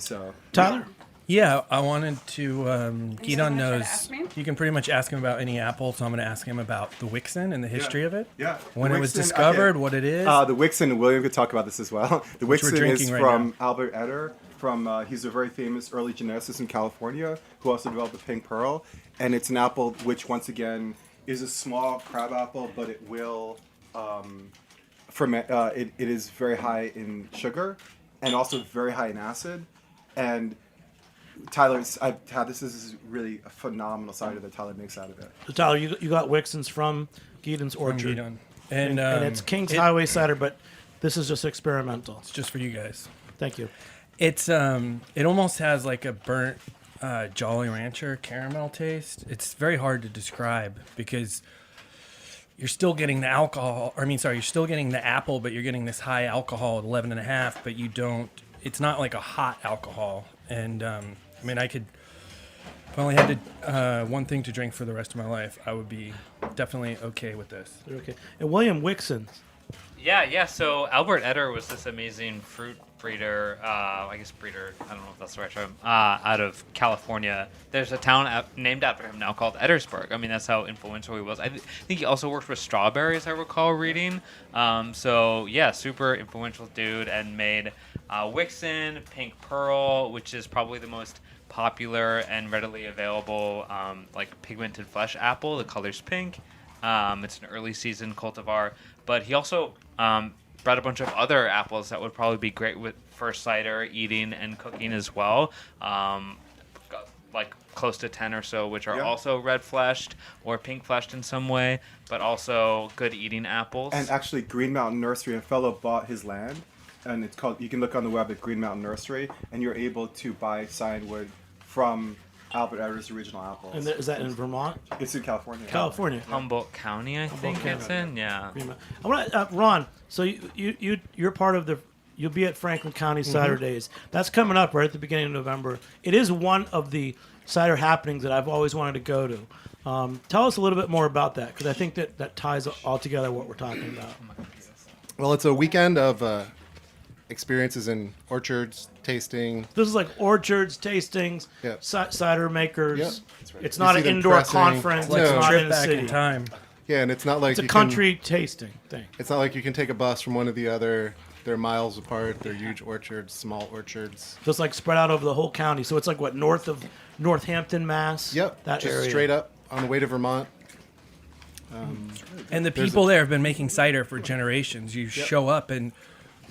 [SPEAKER 6] Tyler?
[SPEAKER 9] Yeah, I wanted to. Gidon
[SPEAKER 12] try to
[SPEAKER 9] knows.
[SPEAKER 12] ask me?
[SPEAKER 9] You can pretty much ask him about any apple, so I'm going to ask him about the Wickson and the history of it.
[SPEAKER 8] Yeah.
[SPEAKER 9] When
[SPEAKER 8] The
[SPEAKER 9] it was
[SPEAKER 8] Wickson,
[SPEAKER 9] discovered,
[SPEAKER 8] okay.
[SPEAKER 9] what it is.
[SPEAKER 8] The Wickson, William could talk about this as well. The
[SPEAKER 9] Which we're
[SPEAKER 8] Wickson is
[SPEAKER 9] drinking right
[SPEAKER 8] from
[SPEAKER 9] now.
[SPEAKER 8] Albert Eder. He's a very famous early geneticist in California who also developed the pink pearl. And it's an apple which, once again, is a small crab apple, but it will ferment. It is very high in sugar and also very high in acid. And Tyler, this is really a phenomenal cider that Tyler makes out of it.
[SPEAKER 6] So Tyler, you got Wickson's from Gidon's Orchard.
[SPEAKER 9] Gidon.
[SPEAKER 6] And it's King's Highway cider, but this is just experimental.
[SPEAKER 9] It's just for you guys.
[SPEAKER 6] Thank you.
[SPEAKER 9] It's it almost has like a burnt Jolly Rancher caramel taste. It's very hard to describe because you're still getting the alcohol. You're still getting the apple, but you're getting this high alcohol at 11.5. But you don't. It's not like a hot alcohol. And I could. If I only had one thing to drink for the rest of my life, I would be definitely okay with this.
[SPEAKER 6] Okay. And William Wickson.
[SPEAKER 10] Yeah. So Albert Eder was this amazing fruit breeder, I don't know if that's the right term, out of California. There's a town named after him now called Edersburg. I mean, that's how influential he was. I think he also worked with strawberries, I recall reading. Super influential dude, and made Wickson, Pink Pearl, which is probably the most popular and readily available pigmented flesh apple. The color's pink. It's an early season cultivar, but he also brought a bunch of other apples that would probably be great for cider, eating, and cooking as well. Like close to 10 or so, which are also red fleshed or pink fleshed in some way, but also good eating apples.
[SPEAKER 8] And actually, Green Mountain Nursery, a fellow bought his land, and it's called. You can look on the web at Green Mountain Nursery, and you're able to buy ciderwood from Albert Eder's original apples.
[SPEAKER 6] And is that in Vermont?
[SPEAKER 8] It's in California.
[SPEAKER 6] California.
[SPEAKER 10] Humboldt County, I think it's in. Yeah.
[SPEAKER 6] I want Ron. So you're part of the. You'll be at Franklin County Cider Days. That's coming up right at the beginning of November. It is one of the cider happenings that I've always wanted to go to. Tell us a little bit more about that, because I think that ties all together what we're talking about.
[SPEAKER 7] Well, it's a weekend of experiences in orchards, tasting.
[SPEAKER 6] This is like orchards, tastings,
[SPEAKER 7] Yep.
[SPEAKER 6] Cider makers.
[SPEAKER 7] Yep. That's right.
[SPEAKER 6] It's
[SPEAKER 7] You
[SPEAKER 6] not
[SPEAKER 7] see
[SPEAKER 6] an
[SPEAKER 7] them
[SPEAKER 6] indoor
[SPEAKER 7] pressing.
[SPEAKER 6] conference.
[SPEAKER 7] No.
[SPEAKER 6] It's not
[SPEAKER 9] Trip
[SPEAKER 6] in a
[SPEAKER 9] back
[SPEAKER 6] city.
[SPEAKER 9] in time.
[SPEAKER 7] Yeah, and it's not like
[SPEAKER 6] It's a
[SPEAKER 7] you
[SPEAKER 6] country tasting thing.
[SPEAKER 7] It's not like you can take a bus from one to the other. They're miles apart. They're huge orchards, small orchards.
[SPEAKER 6] So it's like spread out over the whole county. So it's like what, north of Northampton, Mass?
[SPEAKER 7] Yep,
[SPEAKER 6] That
[SPEAKER 7] just
[SPEAKER 6] area.
[SPEAKER 7] straight up on the way to Vermont.
[SPEAKER 9] And the people there have been making cider for generations. You show up and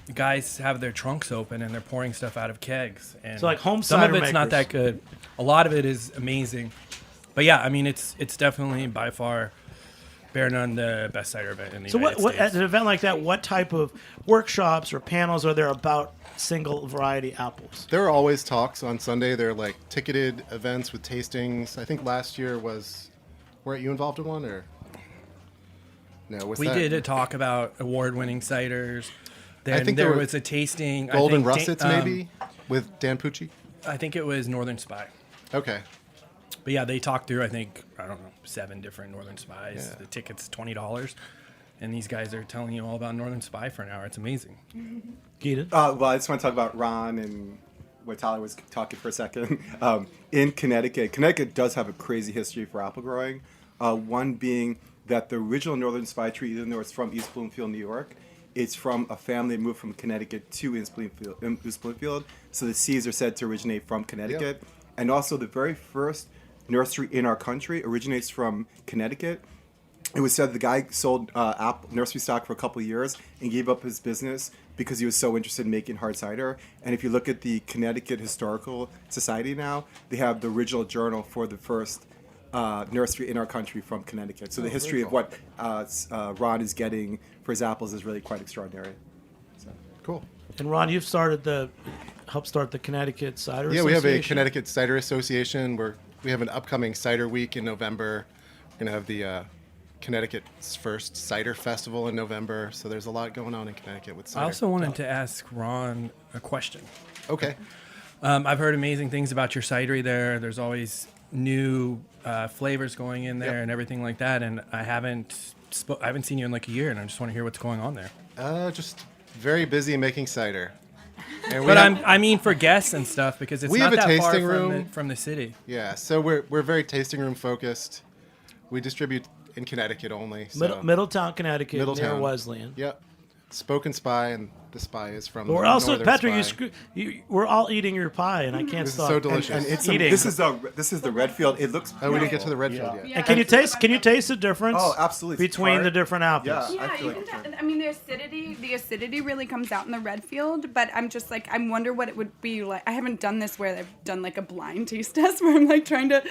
[SPEAKER 9] the guys have their trunks open and they're pouring stuff out of kegs. And
[SPEAKER 6] So like home
[SPEAKER 9] some
[SPEAKER 6] cider
[SPEAKER 9] of it's not
[SPEAKER 6] makers.
[SPEAKER 9] that good. A lot of it is amazing. But yeah, I mean, it's definitely by far, bar none, the best cider event in the
[SPEAKER 6] So
[SPEAKER 9] United
[SPEAKER 6] what
[SPEAKER 9] States.
[SPEAKER 6] at an event like that, what type of workshops or panels are there about single variety apples?
[SPEAKER 7] There are always talks on Sunday. They're like ticketed events with tastings. I think last year weren't you involved in one, or no?
[SPEAKER 9] We did a talk about award-winning ciders. Then
[SPEAKER 7] I think
[SPEAKER 9] there
[SPEAKER 7] there
[SPEAKER 9] was a tasting.
[SPEAKER 7] Golden
[SPEAKER 9] I think
[SPEAKER 7] Russets maybe with Dan Pucci.
[SPEAKER 9] I think it was Northern Spy.
[SPEAKER 7] Okay.
[SPEAKER 9] But yeah, they talk through, I think, 7 different Northern Spies.
[SPEAKER 7] Yeah.
[SPEAKER 9] The ticket's $20. And these guys are telling you all about Northern Spy for an hour. It's amazing.
[SPEAKER 6] Keaton?
[SPEAKER 8] Well, I just want to talk about Ron and what Tyler was talking for a second. In Connecticut does have a crazy history for apple growing. One being that the original Northern Spy tree, even though it's from East Bloomfield, New York, it's from a family that moved from Connecticut to East Bloomfield. So the seeds are said to originate from Connecticut. Yep. And also the very first nursery in our country originates from Connecticut. It was said the guy sold nursery stock for a couple of years and gave up his business because he was so interested in making hard cider. And if you look at the Connecticut Historical Society now, they have the original journal for the first nursery in our country from Connecticut. So the history of what Ron is getting for his apples is really quite extraordinary. So.
[SPEAKER 7] Cool.
[SPEAKER 6] And Ron, you've helped start the Connecticut Cider Association.
[SPEAKER 7] Yeah, we have a Connecticut Cider Association. We have an upcoming cider week in November. We're going to have the Connecticut's first cider festival in November. So there's a lot going on in Connecticut with cider.
[SPEAKER 9] I also wanted to ask Ron a question.
[SPEAKER 7] Okay.
[SPEAKER 9] I've heard amazing things about your cidery there. There's always new flavors going in there and everything like that. And I haven't seen you in like a year, and I just want to hear what's going on there.
[SPEAKER 7] Just very busy making cider. And
[SPEAKER 9] but I mean for guests and stuff, because it's
[SPEAKER 7] we
[SPEAKER 9] not
[SPEAKER 7] have a
[SPEAKER 9] that far
[SPEAKER 7] tasting room
[SPEAKER 9] from the city.
[SPEAKER 7] Yeah, so we're very tasting room focused. We distribute in Connecticut only. So.
[SPEAKER 6] Middletown, Connecticut, near Wesleyan.
[SPEAKER 7] Yep. Spoken Spy, and the Spy is from.
[SPEAKER 6] But we're also Patrick. We're all eating your pie, and I can't
[SPEAKER 7] this
[SPEAKER 6] stop.
[SPEAKER 7] Is so delicious.
[SPEAKER 8] And it's
[SPEAKER 6] eating.
[SPEAKER 8] This is the Redfield. It looks.
[SPEAKER 7] Oh, we didn't get to the Redfield yet.
[SPEAKER 6] Yeah. And can you taste the difference?
[SPEAKER 8] Oh, absolutely.
[SPEAKER 6] Between the different apples.
[SPEAKER 12] Yeah, I mean the acidity really comes out in the Redfield, but I'm just like I wonder what it would be like. I haven't done this where I've done like a blind taste test where I'm like trying to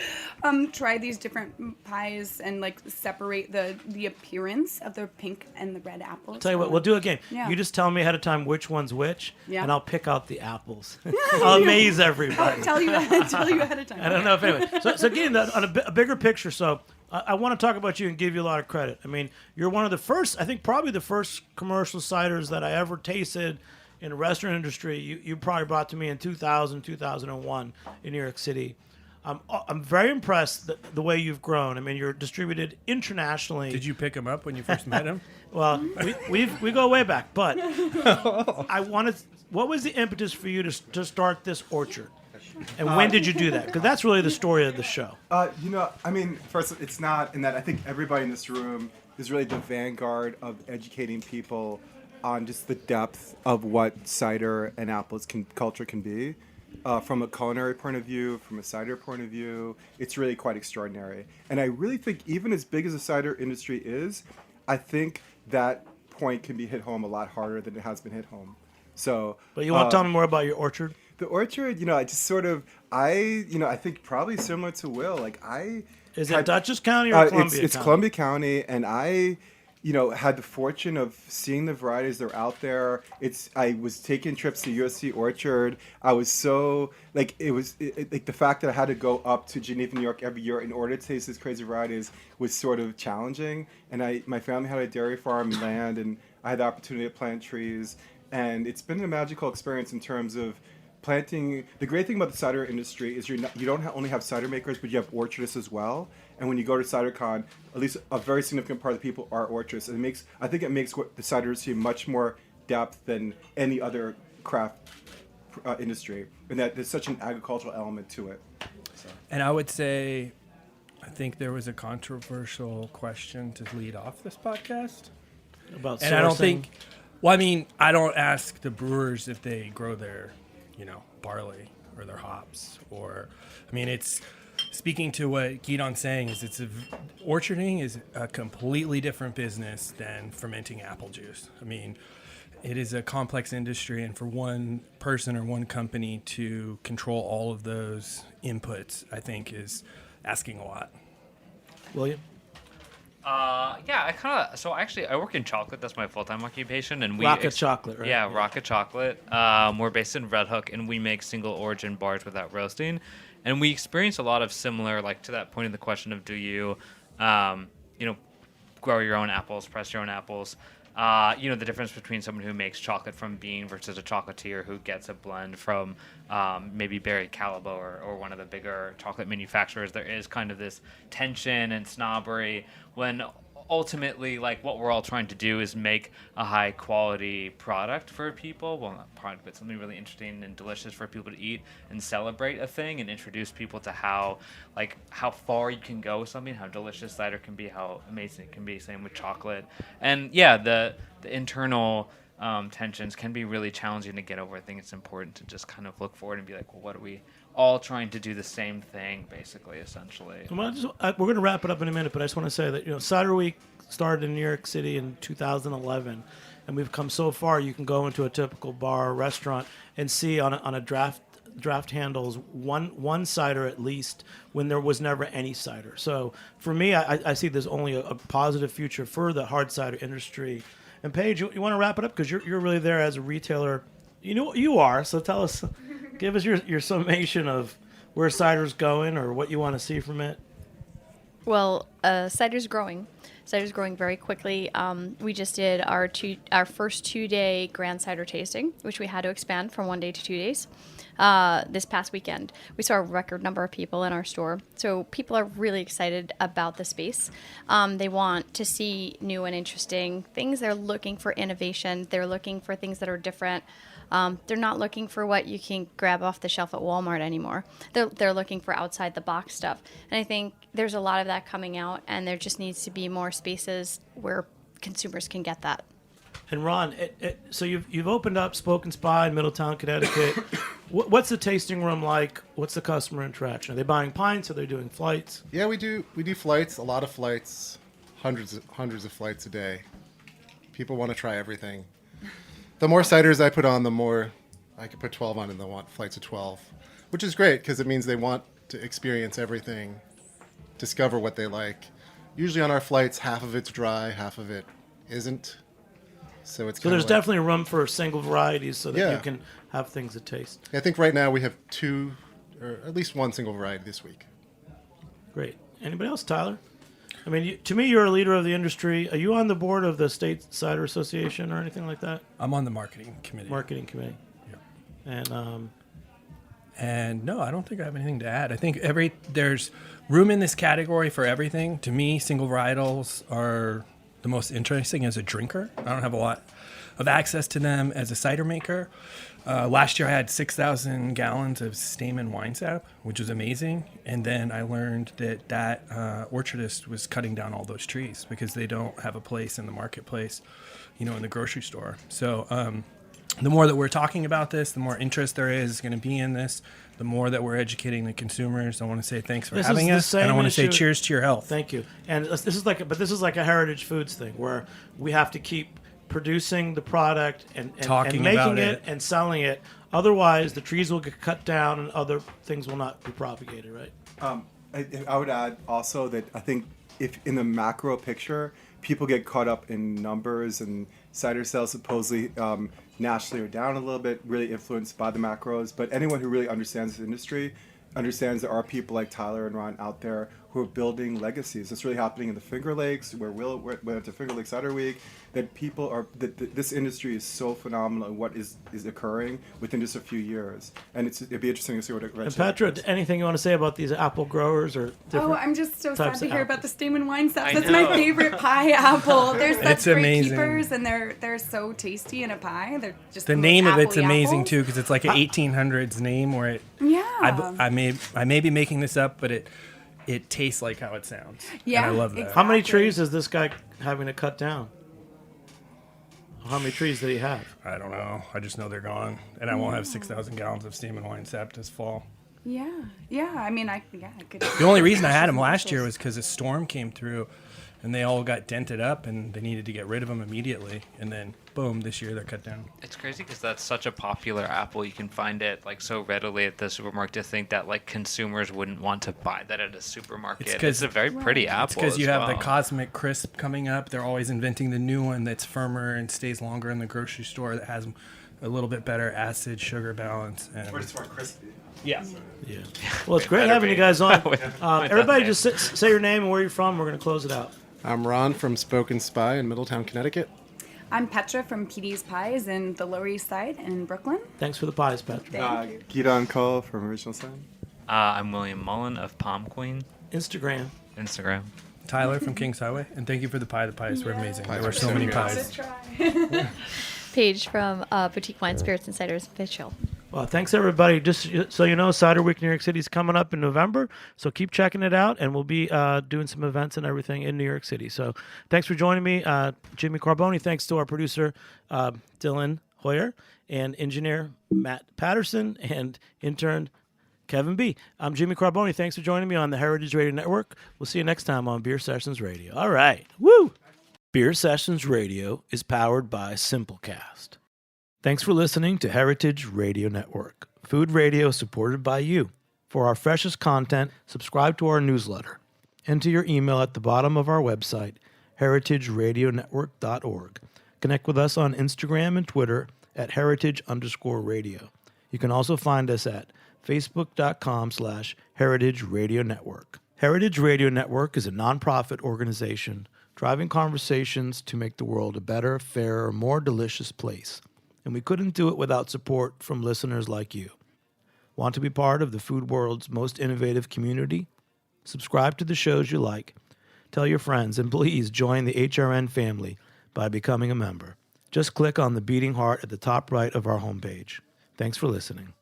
[SPEAKER 12] try these different pies and like separate the appearance of the pink and the red apples.
[SPEAKER 6] I'll tell you what, we'll do a game.
[SPEAKER 12] Yeah.
[SPEAKER 6] You just tell me ahead of time which one's which,
[SPEAKER 12] Yeah.
[SPEAKER 6] and I'll pick out the apples. I'll amaze everybody.
[SPEAKER 12] I'll tell you ahead of time.
[SPEAKER 6] I don't know if anyway. So again, on a bigger picture, so I want to talk about you and give you a lot of credit. I mean, you're one of the first, I think probably the first commercial ciders that I ever tasted in the restaurant industry. You probably brought to me in 2000, 2001 in New York City. I'm very impressed the way you've grown. I mean, you're distributed internationally.
[SPEAKER 9] Did you pick him up when you first met him?
[SPEAKER 6] Well, we go way back, but what was the impetus for you to start this orchard? And when did you do that? Because that's really the story of the show.
[SPEAKER 8] I mean, first, it's not in that I think everybody in this room is really the vanguard of educating people on just the depth of what cider and apples culture can be. From a culinary point of view, from a cider point of view, it's really quite extraordinary. And I really think even as big as the cider industry is, I think that point can be hit home a lot harder than it has been hit home. So,
[SPEAKER 6] but you want to tell me more about your orchard?
[SPEAKER 8] The orchard, I just sort of, I think probably similar to Will.
[SPEAKER 6] Is it Dutchess County or Columbia County?
[SPEAKER 8] It's Columbia County, and I had the fortune of seeing the varieties that are out there. I was taking trips to USC Orchard. I was so like the fact that I had to go up to Geneva, New York every year in order to taste these crazy varieties was sort of challenging. And my family had a dairy farm and land, and I had the opportunity to plant trees. And it's been a magical experience in terms of planting. The great thing about the cider industry is you don't only have cider makers, but you have orchardists as well. And when you go to CiderCon, at least a very significant part of the people are orchardists. And I think it makes the cider industry much more depth than any other craft industry, and that there's such an agricultural element to it. So.
[SPEAKER 9] And I would say, I think there was a controversial question to lead off this podcast
[SPEAKER 6] about sourcing.
[SPEAKER 9] And I don't think. Well, I mean, I don't ask the brewers if they grow their, barley or their hops, or, I mean, it's speaking to what Gidon's saying is orcharding is a completely different business than fermenting apple juice. I mean, it is a complex industry, and for one person or one company to control all of those inputs, I think is asking a lot.
[SPEAKER 6] William?
[SPEAKER 10] I work in chocolate. That's my full-time occupation, and
[SPEAKER 6] Rocket Chocolate, right?
[SPEAKER 10] Yeah, Rocket Chocolate. We're based in Red Hook, and we make single origin bars without roasting, and we experience a lot of similar, like to that point of the question of do you, grow your own apples, press your own apples. the difference between someone who makes chocolate from bean versus a chocolatier who gets a blend from maybe Barry Callebaut or one of the bigger chocolate manufacturers. There is kind of this tension and snobbery when ultimately, like, what we're all trying to do is make a high quality product for people. Well, not product, but something really interesting and delicious for people to eat and celebrate a thing and introduce people to how far you can go with something, how delicious cider can be, how amazing it can be. Same with chocolate. And yeah, the internal tensions can be really challenging to get over. I think it's important to just kind of look forward and be like, well, what are we all trying to do the same thing, basically, essentially.
[SPEAKER 6] We're going to wrap it up in a minute, but I just want to say that Cider Week started in New York City in 2011, and we've come so far. You can go into a typical bar or restaurant and see on a draft handles one cider at least when there was never any cider. So for me, I see there's only a positive future for the hard cider industry. And Paige, you want to wrap it up because you're really there as a retailer. You know what you are, so tell us. Give us your summation of where cider's going or what you want to see from it.
[SPEAKER 11] Well, cider's growing. Cider's growing very quickly. We just did our first 2-day grand cider tasting, which we had to expand from 1 day to 2 days. This past weekend, we saw a record number of people in our store. So people are really excited about the space. They want to see new and interesting things. They're looking for innovation. They're looking for things that are different. They're not looking for what you can grab off the shelf at Walmart anymore. They're looking for outside the box stuff. And I think there's a lot of that coming out, and there just needs to be more spaces where consumers can get that.
[SPEAKER 6] And Ron, so you've opened up Spoke and Spy in Middletown, Connecticut. What's the tasting room like? What's the customer interaction? Are they buying pints? Are they doing flights?
[SPEAKER 7] Yeah, we do flights, a lot of flights, hundreds of flights a day. People want to try everything. The more ciders I put on, the more I could put 12 on, and they want flights of 12, which is great because it means they want to experience everything, discover what they like. Usually on our flights, half of it's dry, half of it isn't. So there's
[SPEAKER 6] definitely room for single varieties so that you can have things that taste.
[SPEAKER 7] I think right now we have 2, or at least 1 single variety this week.
[SPEAKER 6] Great. Anybody else, Tyler? I mean, to me, you're a leader of the industry. Are you on the board of the State Cider Association or anything like that?
[SPEAKER 9] I'm on the marketing committee.
[SPEAKER 6] Yeah.
[SPEAKER 9] And no, I don't think I have anything to add. I think there's room in this category for everything. To me, single varietals are the most interesting as a drinker. I don't have a lot of access to them as a cider maker. Last year I had 6,000 gallons of Stamen wine sap, which was amazing. And then I learned that orchardist was cutting down all those trees because they don't have a place in the marketplace, in the grocery store. So the more that we're talking about this, the more interest there is going to be in this, the more that we're educating the consumers. I want to say thanks for having us, and I want to say cheers to your health.
[SPEAKER 6] Thank you. And this is like a heritage foods thing where we have to keep producing the product and making it and selling it. Otherwise, the trees will get cut down and other things will not be propagated, right?
[SPEAKER 8] I would add also that I think if in the macro picture, people get caught up in numbers and cider sales supposedly nationally are down a little bit, really influenced by the macros. But anyone who really understands the industry understands there are people like Tyler and Ron out there who are building legacies. It's really happening in the Finger Lakes, where we went to Finger Lakes Cider Week, that people are, that this industry is so phenomenal in what is occurring within just a few years. And it'd be interesting to see what it
[SPEAKER 6] And Petra, anything you want to say about these apple growers or different
[SPEAKER 12] I'm just so sad to hear
[SPEAKER 6] apples?
[SPEAKER 12] about the Stamen wine sap. That's my favorite pie apple. They're such
[SPEAKER 9] It's
[SPEAKER 12] great
[SPEAKER 9] amazing.
[SPEAKER 12] keepers, and they're so tasty in a pie. They're just
[SPEAKER 9] The name of it's
[SPEAKER 12] appley
[SPEAKER 9] amazing
[SPEAKER 12] apples.
[SPEAKER 9] too, because it's like an 1800s name where it.
[SPEAKER 12] Yeah.
[SPEAKER 9] I may be making this up, but it tastes like how it sounds.
[SPEAKER 12] Yeah,
[SPEAKER 9] and I love that.
[SPEAKER 12] exactly.
[SPEAKER 6] How many trees is this guy having to cut down? How many trees did he have?
[SPEAKER 9] I don't know. I just know they're gone, and I won't have 6,000 gallons of Stamen wine sap this fall.
[SPEAKER 12] Yeah. I mean, I could.
[SPEAKER 9] The only reason I had them last year was because a storm came through, and they all got dented up, and they needed to get rid of them immediately. And then, boom! This year they're cut down.
[SPEAKER 10] It's crazy because that's such a popular apple. You can find it like so readily at the supermarket. To think that like consumers wouldn't want to buy that at a supermarket. It's a very pretty apple.
[SPEAKER 9] It's because you
[SPEAKER 10] as
[SPEAKER 9] have
[SPEAKER 10] well.
[SPEAKER 9] the Cosmic Crisp coming up. They're always inventing the new one that's firmer and stays longer in the grocery store. That has a little bit better acid sugar balance. And
[SPEAKER 8] Or just more crispy.
[SPEAKER 9] Yeah.
[SPEAKER 6] Well, it's great having you guys on. Everybody just say your name and where you're from. We're going to close it out.
[SPEAKER 7] I'm Ron from Spoke and Spy in Middletown, Connecticut.
[SPEAKER 12] I'm Petra from PD's Pies in the Lower East Side in Brooklyn.
[SPEAKER 6] Thanks for the pies, Petra.
[SPEAKER 8] Gidon Cole from Original Sign.
[SPEAKER 10] I'm William Mullen of Palm Queen.
[SPEAKER 6] Instagram.
[SPEAKER 9] Tyler from Kings Highway, and thank you for the pie. The pies were amazing. There were so many pies.
[SPEAKER 11] Paige from Boutique Wine Spirits and Ciders Fishhill.
[SPEAKER 6] Well, thanks everybody. Just so you know, Cider Week New York City is coming up in November, so keep checking it out, and we'll be doing some events and everything in New York City. So thanks for joining me, Jimmy Carboni. Thanks to our producer, Dylan Hoyer, and engineer Matt Patterson, and intern Kevin B. I'm Jimmy Carboni. Thanks for joining me on the Heritage Radio Network. We'll see you next time on Beer Sessions Radio. All right. Woo! Beer Sessions Radio is powered by Simplecast. Thanks for listening to Heritage Radio Network, food radio supported by you. For our freshest content, subscribe to our newsletter. Enter your email at the bottom of our website, heritageradionetwork.org. Connect with us on Instagram and Twitter at heritage_radio. You can also find us at facebook.com/Heritage Radio Network. Heritage Radio Network is a nonprofit organization driving conversations to make the world a better, fairer, more delicious place. And we couldn't do it without support from listeners like you. Want to be part of the food world's most innovative community? Subscribe to the shows you like. Tell your friends, and please join the HRN family by becoming a member. Just click on the beating heart at the top right of our homepage. Thanks for listening.